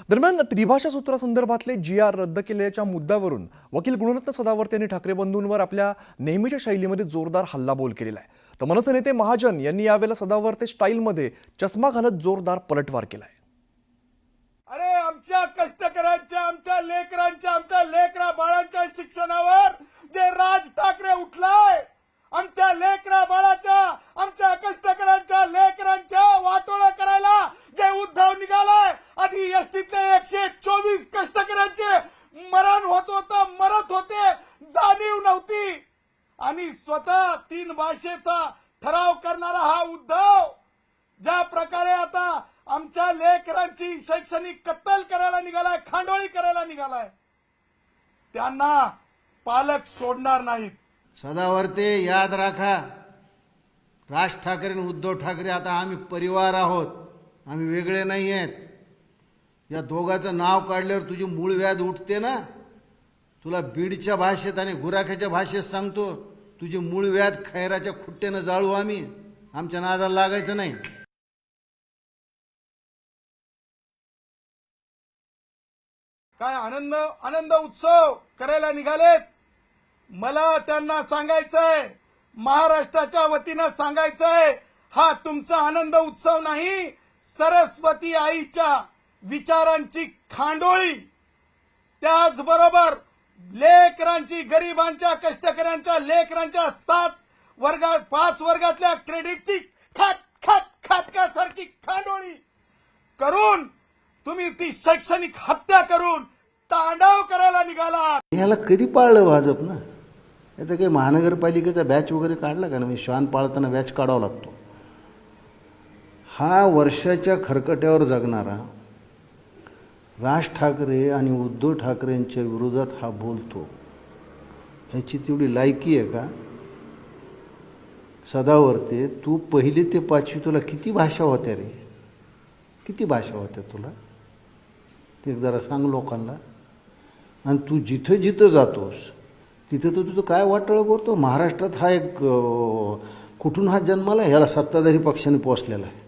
दरम्यान त्रिभाषा सूत्रासंदर्भातले जी.आर. रद्द केल्याच्या मुद्द्यावरून वकील गुणरत्न सदावर्ते यांनी ठाकरे बंधूंवर आपल्या नेहमीच्या शैलीमध्ये जोरदार हल्लाबोल केलेला आहे. तर मनसे नेते महाजन यांनी यावेळेला सदावर्ते स्टाईलमध्ये चष्मा घालत जोरदार पलटवार केलाय. अरे आमच्या कष्टकऱ्यांच्या, आमच्या लेकरांच्या, आमच्या लेकरा बाळांच्या शिक्षणावर जे राज ठाकरे उठलाय, आमच्या लेकरा बाळाच्या, आमच्या कष्टकऱ्यांच्या लेकरांच्या वाटोळं करायला जे उद्धव निघालाय. आधी एसटीतले 124 कष्टकऱ्यांचे मरण होत होतं, मरत होते, जाणीव नव्हती. आणि स्वतः 3 भाषेचा ठराव करणारा हा उद्धव ज्या प्रकारे आता आमच्या लेकरांची शैक्षणिक कत्तल करायला निघालाय, खांडोळी करायला निघालाय, त्यांना पालक सोडणार नाहीत. सदावर्ते याद राखा, राज ठाकरे आणि उद्धव ठाकरे आता आम्ही परिवार आहोत, आम्ही वेगळे नाही आहेत. या दोघांचं नाव काढल्यावर तुझी मूळ व्याध उठते ना. तुला बीडच्या भाषेत आणि गुराख्याच्या भाषेत सांगतो, तुझी मूळ व्याध खैराच्या खुट्ट्यानं जाळू आम्ही. आमच्या नादाला लागायचं नाही. काय आनंद उत्सव करायला निघालेत. मला त्यांना सांगायचंय, महाराष्ट्राच्या वतीनं सांगायचंय, हा तुमचा आनंद उत्सव नाही, सरस्वती आईच्या विचारांची खांडोळी. त्याचबरोबर लेकरांची, गरिबांच्या, कष्टकऱ्यांच्या लेकरांच्या 5 वर्गातल्या क्रेडिटची खाटकासारखी खांडोळी करून तुम्ही ती शैक्षणिक हत्या करून तांडव करायला निघाला. ह्याला कधी पाळलं भाजप ना? याचा काही महानगरपालिकेचा बॅच वगैरे काढला का ना? मी श्वान पाळताना बॅच काढावा लागतो. हा वर्षाच्या खरकट्यावर जगणारा राज ठाकरे आणि उद्धव ठाकरेंच्या विरोधात हा बोलतो, ह्याची तेवढी लायकी आहे का? सदावर्ते, तू 1ली ते 5वी तुला किती भाषा होत्या रे? किती भाषा होत्या तुला? ते जरा सांग लोकांना. आणि तू जिथं जिथं जातोस तिथं तर तुझं काय वाटोळं करतो. महाराष्ट्रात हा एक कुठून हा जन्माला, ह्याला सत्ताधारी पक्षाने पोचलेला आहे.